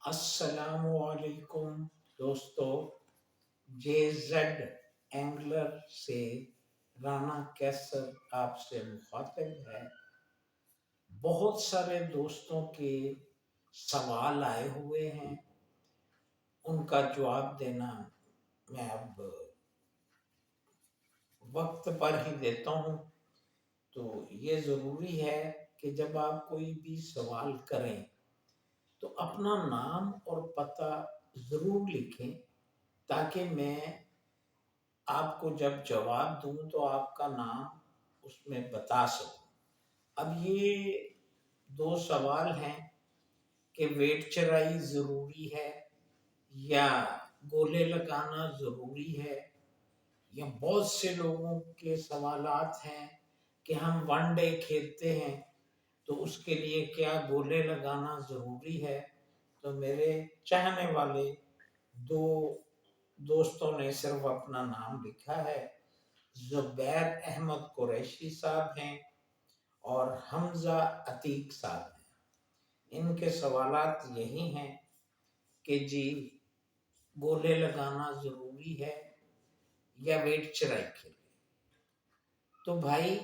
السلام علیکم دوستو، جے زیڈ اینگلر سے رانا کیسر آپ سے مخاطب ہے۔ بہت سارے دوستوں کے سوال آئے ہوئے ہیں، ان کا جواب دینا میں اب وقت پر ہی دیتا ہوں۔ تو یہ ضروری ہے کہ جب آپ کوئی بھی سوال کریں تو اپنا نام اور پتہ ضرور لکھیں، تاکہ میں آپ کو جب جواب دوں تو آپ کا نام اس میں بتا سکوں۔ اب یہ دو سوال ہیں کہ ویٹ چرائی ضروری ہے یا گولے لگانا ضروری ہے، یا بہت سے لوگوں کے سوالات ہیں کہ ہم ون ڈے کھیلتے ہیں تو اس کے لیے کیا گولے لگانا ضروری ہے۔ تو میرے چاہنے والے دو دوستوں نے صرف اپنا نام لکھا ہے، زبیر احمد قریشی صاحب ہیں اور حمزہ عتیق صاحب ہیں۔ ان کے سوالات یہی ہیں کہ جی گولے لگانا ضروری ہے یا ویٹ چرائی کے لیے۔ تو بھائی،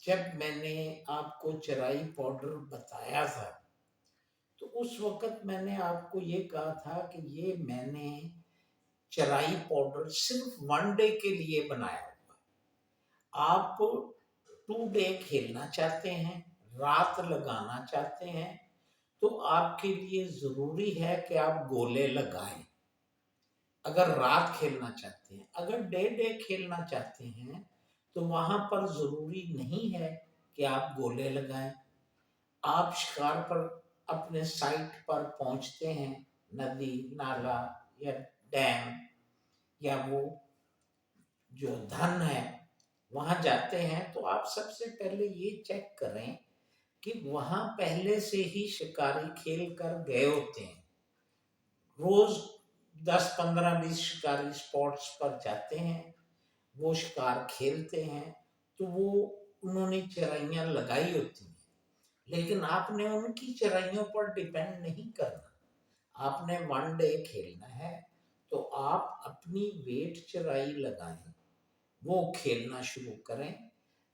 جب میں نے آپ کو چرائی پاؤڈر بتایا تھا تو اس وقت میں نے آپ کو یہ کہا تھا کہ یہ میں نے چرائی پاؤڈر صرف ون ڈے کے لیے بنایا ہوا۔ آپ 2 ڈے کھیلنا چاہتے ہیں، رات لگانا چاہتے ہیں، تو آپ کے لیے ضروری ہے کہ آپ گولے لگائیں۔ اگر رات کھیلنا چاہتے ہیں، اگر ڈے کھیلنا چاہتے ہیں تو وہاں پر ضروری نہیں ہے کہ آپ گولے لگائیں۔ آپ شکار پر اپنے سائٹ پر پہنچتے ہیں، ندی، نالا یا ڈیم یا وہ جو دھن ہے وہاں جاتے ہیں، تو آپ سب سے پہلے یہ چیک کریں کہ وہاں پہلے سے ہی شکاری کھیل کر گئے ہوتے ہیں۔ روز 10 15 20 شکاری سپاٹس پر جاتے ہیں، وہ شکار کھیلتے ہیں، تو وہ انہوں نے چرائیاں لگائی ہوتی ہیں، لیکن آپ نے ان کی چرائیوں پر ڈیپینڈ نہیں کرنا۔ آپ نے ون ڈے کھیلنا ہے تو آپ اپنی ویٹ چرائی لگائیں، وہ کھیلنا شروع کریں۔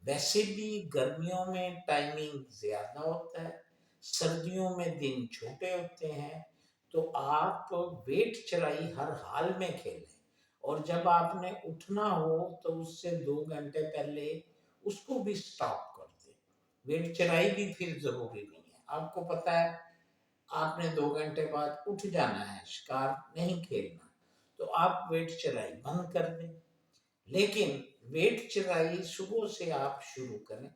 ویسے بھی گرمیوں میں ٹائمنگ زیادہ ہوتا ہے، سردیوں میں دن چھوٹے ہوتے ہیں، تو آپ ویٹ چرائی ہر حال میں کھیلیں، اور جب آپ نے اٹھنا ہو تو اس سے 2 گھنٹے پہلے اس کو بھی سٹاپ کر دیں۔ ویٹ چرائی بھی پھر ضروری نہیں ہے، آپ کو پتہ ہے آپ نے 2 گھنٹے بعد اٹھ جانا ہے، شکار نہیں کھیلنا، تو آپ ویٹ چرائی بند کر دیں۔ لیکن ویٹ چرائی صبح سے آپ شروع کریں۔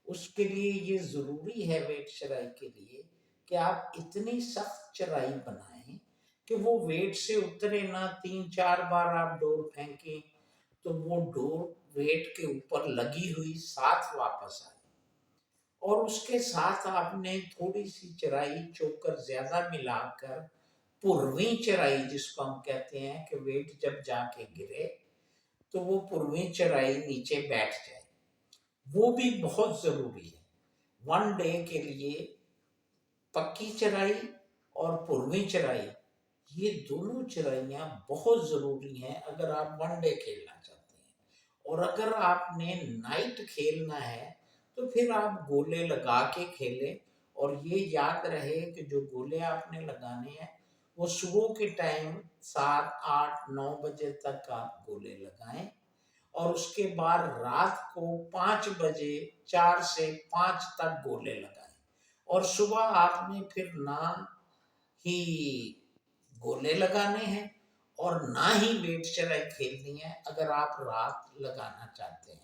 اس کے لیے یہ ضروری ہے، ویٹ چرائی کے لیے، کہ آپ اتنی سخت چرائی بنائیں کہ وہ ویٹ سے اترے نہ۔ 3 4 بار آپ ڈور پھینکیں تو وہ ڈور ویٹ کے اوپر لگی ہوئی ساتھ واپس آئے، اور اس کے ساتھ آپ نے تھوڑی سی چرائی چوکر زیادہ ملا کر پرویں چرائی، جس کو ہم کہتے ہیں کہ ویٹ جب جا کے گرے تو وہ پرویں چرائی نیچے بیٹھ جائے، وہ بھی بہت ضروری ہے۔ ون ڈے کے لیے پکی چرائی اور پرویں چرائی، یہ دونوں چرائیاں بہت ضروری ہیں اگر آپ ون ڈے کھیلنا چاہتے ہیں۔ اور اگر آپ نے نائٹ کھیلنا ہے تو پھر آپ گولے لگا کے کھیلیں، اور یہ یاد رہے کہ جو گولے آپ نے لگانے ہیں وہ صبح کے ٹائم 7 8 9 بجے تک آپ گولے لگائیں، اور اس کے بعد رات کو 5 بجے 4 سے 5 تک گولے لگائیں، اور صبح آپ نے پھر نہ ہی گولے لگانے ہیں اور نہ ہی ویٹ چرائی کھیلنی ہے اگر آپ رات لگانا چاہتے ہیں۔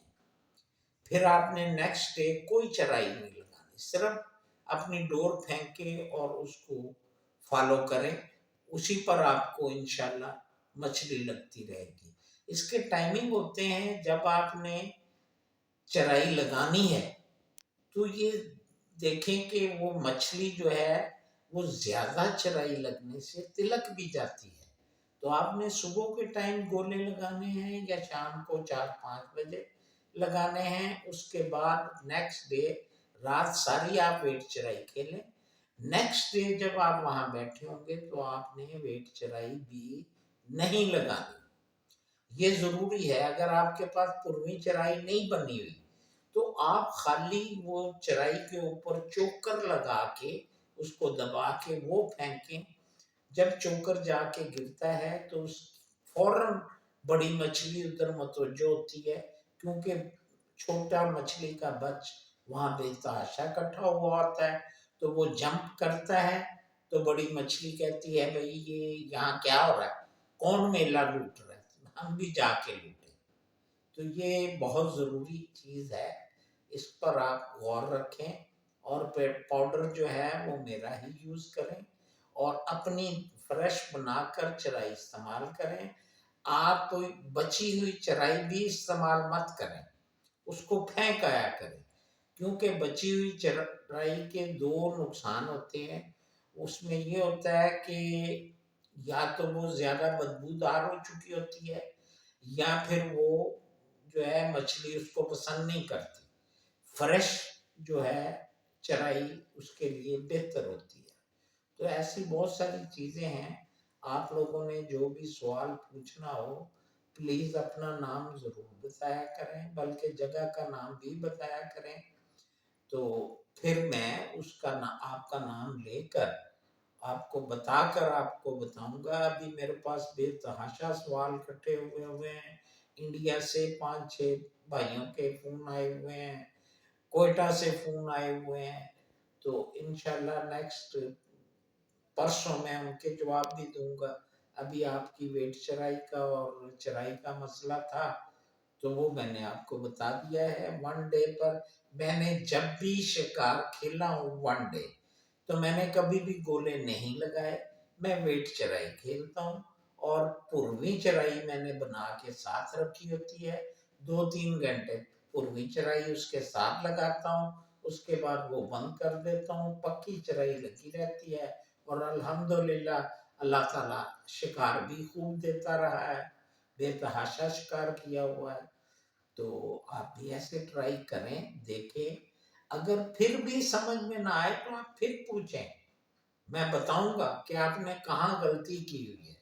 پھر آپ نے نیکسٹ ڈے کوئی چرائی نہیں لگانی، صرف اپنی ڈور پھینکیں اور اس کو فالو کریں، اسی پر آپ کو انشاءاللہ مچھلی لگتی رہے گی۔ اس کے ٹائمنگ ہوتے ہیں، جب آپ نے چرائی لگانی ہے تو یہ دیکھیں کہ وہ مچھلی جو ہے وہ زیادہ چرائی لگنے سے تلک بھی جاتی ہے، تو آپ نے صبح کے ٹائم گولے لگانے ہیں یا شام کو 4 5 بجے لگانے ہیں۔ اس کے بعد نیکسٹ ڈے رات ساری آپ ویٹ چرائی کھیلیں۔ نیکسٹ ڈے جب آپ وہاں بیٹھے ہوں گے تو آپ نے ویٹ چرائی بھی نہیں لگانی. یہ ضروری ہے. اگر آپ کے پاس پرویں چرائی نہیں بنی ہوئی تو آپ خالی وہ چرائی کے اوپر چوکر لگا کے اس کو دبا کے وہ پھینکیں. جب چوکر جا کے گرتا ہے تو اس فوراً بڑی مچھلی ادھر متوجہ ہوتی ہے، کیونکہ چھوٹا مچھلی کا بچ وہاں بے تحاشا اکٹھا ہوا ہوتا ہے، تو وہ جمپ کرتا ہے. تو بڑی مچھلی کہتی ہے بھئی یہ یہاں کیا ہو رہا ہے، کون میلہ لوٹ رہا ہے، ہم بھی جا کے لوٹیں. تو یہ بہت ضروری چیز ہے، اس پر آپ غور رکھیں. اور پاؤڈر جو ہے وہ میرا ہی یوز کریں اور اپنی فریش بنا کر چرائی استعمال کریں. آپ بچی ہوئی چرائی بھی استعمال مت کریں، اس کو پھینک آیا کریں، کیونکہ بچی ہوئی چرائی کے دو نقصان ہوتے ہیں. اس میں یہ ہوتا ہے کہ یا تو وہ زیادہ بدبودار ہو چکی ہوتی ہے یا پھر وہ جو ہے مچھلی اس کو پسند نہیں کرتی. فریش جو ہے چرائی اس کے لیے بہتر ہوتی ہے. تو ایسی بہت ساری چیزیں ہیں. آپ لوگوں نے جو بھی سوال پوچھنا ہو پلیز اپنا نام ضرور بتایا کریں، بلکہ جگہ کا نام بھی بتایا کریں. تو پھر میں اس کا آپ کا نام لے کر آپ کو بتا کر آپ کو بتاؤں گا. ابھی میرے پاس بے تحاشا سوال کٹے ہوئے ہیں. انڈیا سے 5-6 بھائیوں کے فون آئے ہوئے ہیں، کوئٹہ سے فون آئے ہوئے ہیں. تو انشاءاللہ نیکسٹ پرسوں میں ان کے جواب بھی دوں گا. ابھی آپ کی ویٹ چرائی کا اور چرائی کا مسئلہ تھا تو وہ میں نے آپ کو بتا دیا ہے. ون ڈے پر میں نے جب بھی شکار کھیلا ہوں ون ڈے تو میں نے کبھی بھی گولے نہیں لگائے. میں ویٹ چرائی کھیلتا ہوں اور پرویں چرائی میں نے بنا کے ساتھ رکھی ہوتی ہے. 2-3 گھنٹے پرویں چرائی اس کے ساتھ لگاتا ہوں، اس کے بعد وہ بند کر دیتا ہوں. پکی چرائی لگی رہتی ہے اور الحمدللہ اللہ تعالیٰ شکار بھی خوب دیتا رہا ہے، بے تحاشا شکار کیا ہوا ہے. تو آپ بھی ایسے ٹرائی کریں، دیکھیں. اگر پھر بھی سمجھ میں نہ آئے تو آپ پھر پوچھیں، میں بتاؤں گا کہ آپ نے کہاں غلطی کی ہوئی ہے.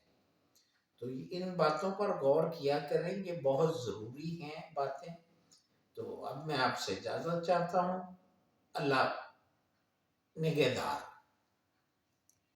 تو ان باتوں پر غور کیا کریں، یہ بہت ضروری ہیں باتیں. تو اب میں آپ سے اجازت چاہتا ہوں. اللہ نگہدار.